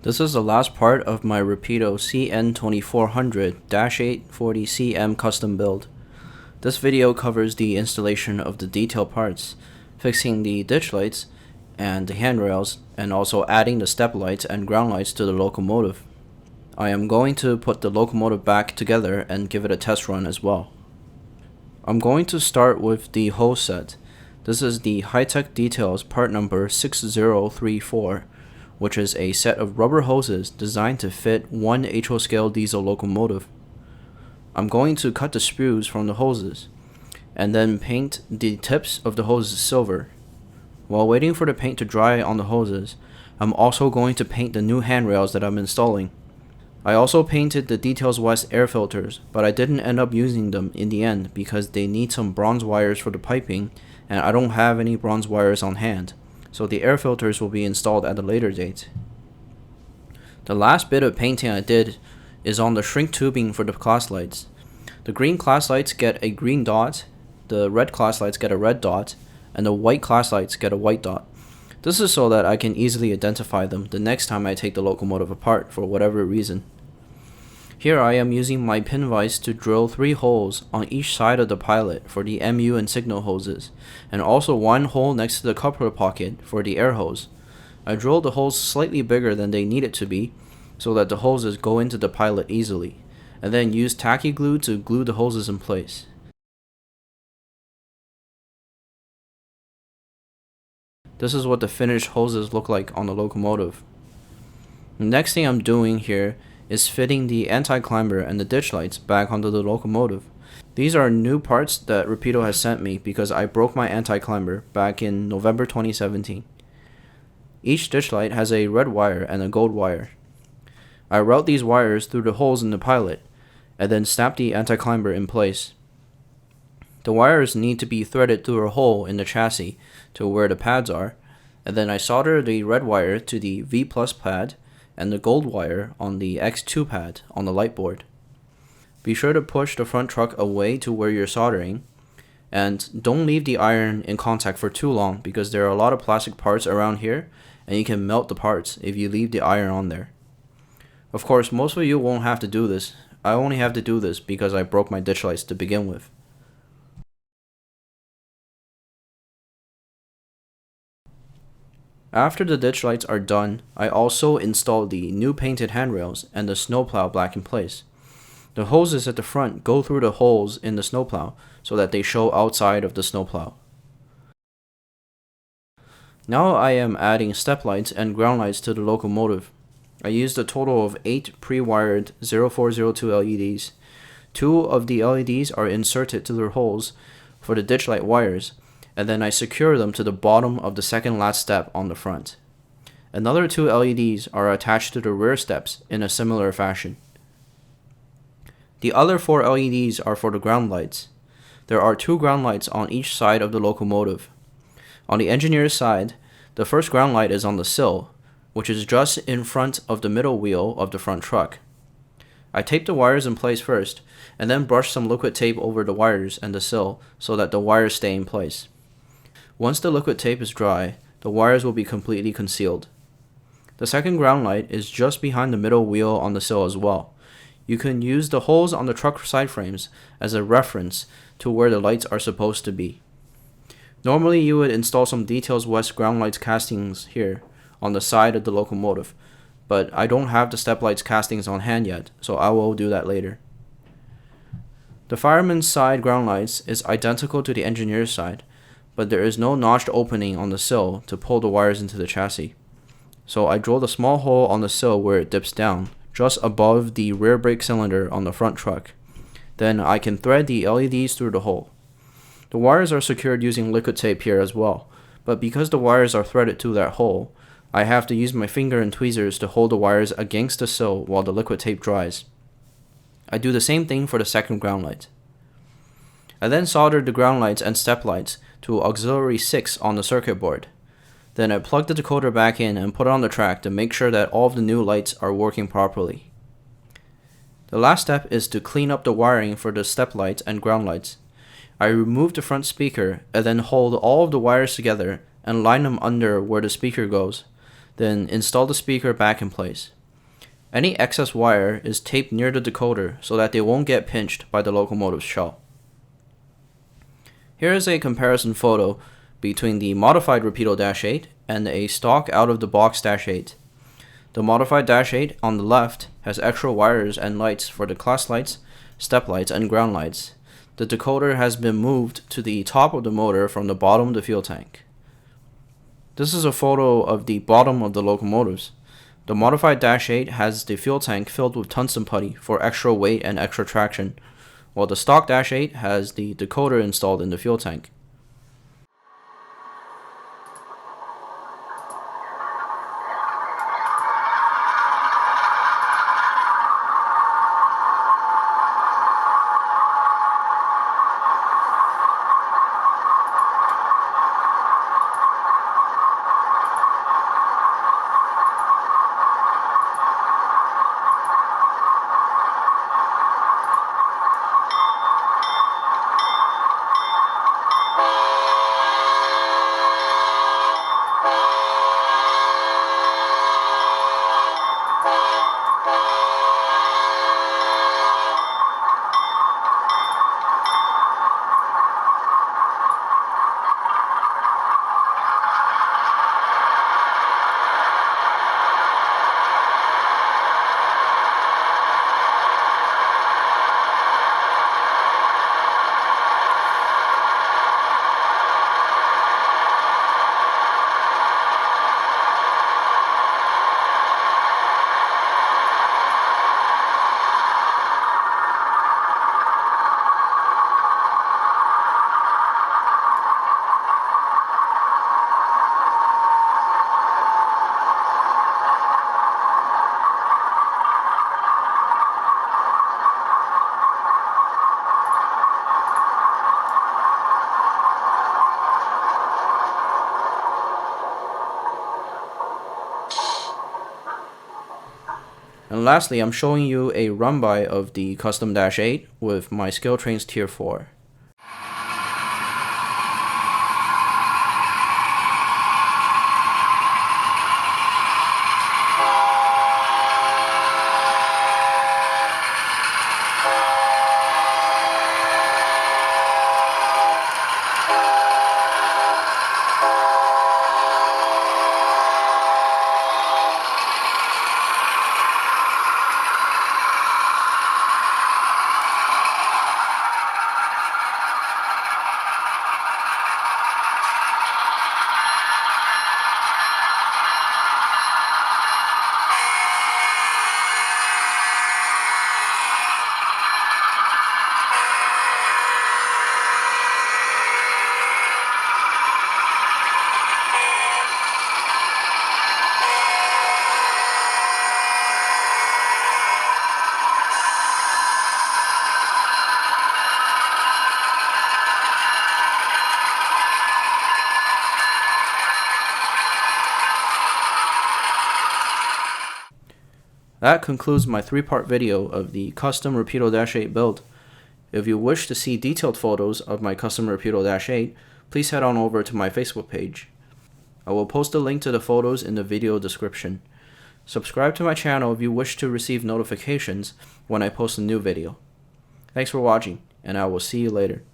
This is the last part of my Rapido CN2400-840CM custom build. This video covers the installation of the detail parts, fixing the ditch lights and the handrails, and also adding the step lights and ground lights to the locomotive. I am going to put the locomotive back together and give it a test run as well. I'm going to start with the hose set. This is the High-Tech Details part number 6034, which is a set of rubber hoses designed to fit one HO scale diesel locomotive. I'm going to cut the sprues from the hoses, and then paint the tips of the hoses silver. While waiting for the paint to dry on the hoses, I'm also going to paint the new handrails that I'm installing. I also painted the Details West air filters, but I didn't end up using them in the end because they need some bronze wires for the piping, and I don't have any bronze wires on hand, so the air filters will be installed at a later date. The last bit of painting I did is on the shrink tubing for the class lights. The green class lights get a green dot, the red class lights get a red dot, and the white class lights get a white dot. This is so that I can easily identify them the next time I take the locomotive apart for whatever reason. Here I am using my pin vise to drill 3 holes on each side of the pilot for the MU and signal hoses, and also 1 hole next to the coupler pocket for the air hose. I drilled the holes slightly bigger than they needed to be, so that the hoses go into the pilot easily, and then use tacky glue to glue the hoses in place. This is what the finished hoses look like on the locomotive. The next thing I'm doing here is fitting the anticlimber and the ditch lights back onto the locomotive. These are new parts that Rapido has sent me because I broke my anticlimber back in November 2017. Each ditch light has a red wire and a gold wire. I route these wires through the holes in the pilot and then snap the anticlimber in place. The wires need to be threaded through a hole in the chassis to where the pads are, and then I solder the red wire to the V+ pad and the gold wire on the X2 pad on the light board. Be sure to push the front truck away to where you're soldering, and don't leave the iron in contact for too long because there are a lot of plastic parts around here and you can melt the parts if you leave the iron on there. Of course, most of you won't have to do this. I only have to do this because I broke my ditch lights to begin with. After the ditch lights are done, I also install the new painted handrails and the snowplow back in place. The hoses at the front go through the holes in the snowplow so that they show outside of the snowplow. Now I am adding step lights and ground lights to the locomotive. I used a total of 8 pre-wired 0402 LEDs. 2 of the LEDs are inserted to their holes for the ditch light wires, and then I secure them to the bottom of the second last step on the front. Another 2 LEDs are attached to the rear steps in a similar fashion. The other 4 LEDs are for the ground lights. There are 2 ground lights on each side of the locomotive. On the engineer's side, the first ground light is on the sill, which is just in front of the middle wheel of the front truck. I tape the wires in place first, and then brush some liquid tape over the wires and the sill so that the wires stay in place. Once the liquid tape is dry, the wires will be completely concealed. The second ground light is just behind the middle wheel on the sill as well. You can use the holes on the truck side frames as a reference to where the lights are supposed to be. Normally you would install some Details West ground lights castings here on the side of the locomotive, but I don't have the step lights castings on hand yet, so I will do that later. The fireman's side ground lights is identical to the engineer's side, but there is no notched opening on the sill to pull the wires into the chassis. So I drilled a small hole on the sill where it dips down, just above the rear brake cylinder on the front truck. Then I can thread the LEDs through the hole. The wires are secured using liquid tape here as well, but because the wires are threaded to that hole, I have to use my finger and tweezers to hold the wires against the sill while the liquid tape dries. I do the same thing for the second ground light. I then soldered the ground lights and step lights to auxiliary 6 on the circuit board. Then I plugged the decoder back in and put it on the track to make sure that all of the new lights are working properly. The last step is to clean up the wiring for the step lights and ground lights. I remove the front speaker and then hold all of the wires together and line them under where the speaker goes. Then install the speaker back in place. Any excess wire is taped near the decoder so that they won't get pinched by the locomotive's shell. Here is a comparison photo between the modified Rapido Dash 8 and a stock out-of-the-box Dash 8. The modified Dash 8 on the left has extra wires and lights for the class lights, step lights, and ground lights. The decoder has been moved to the top of the motor from the bottom of the fuel tank. This is a photo of the bottom of the locomotives. The modified Dash 8 has the fuel tank filled with tungsten putty for extra weight and extra traction, while the stock Dash 8 has the decoder installed in the fuel tank. And lastly, I'm showing you a run-by of the custom Dash 8 with my Skill Trains Tier 4. That concludes my 3-part video of the custom Rapido Dash 8 build. If you wish to see detailed photos of my custom Rapido Dash 8, please head on over to my Facebook page. I will post a link to the photos in the video description. Subscribe to my channel if you wish to receive notifications when I post a new video. Thanks for watching, and I will see you later.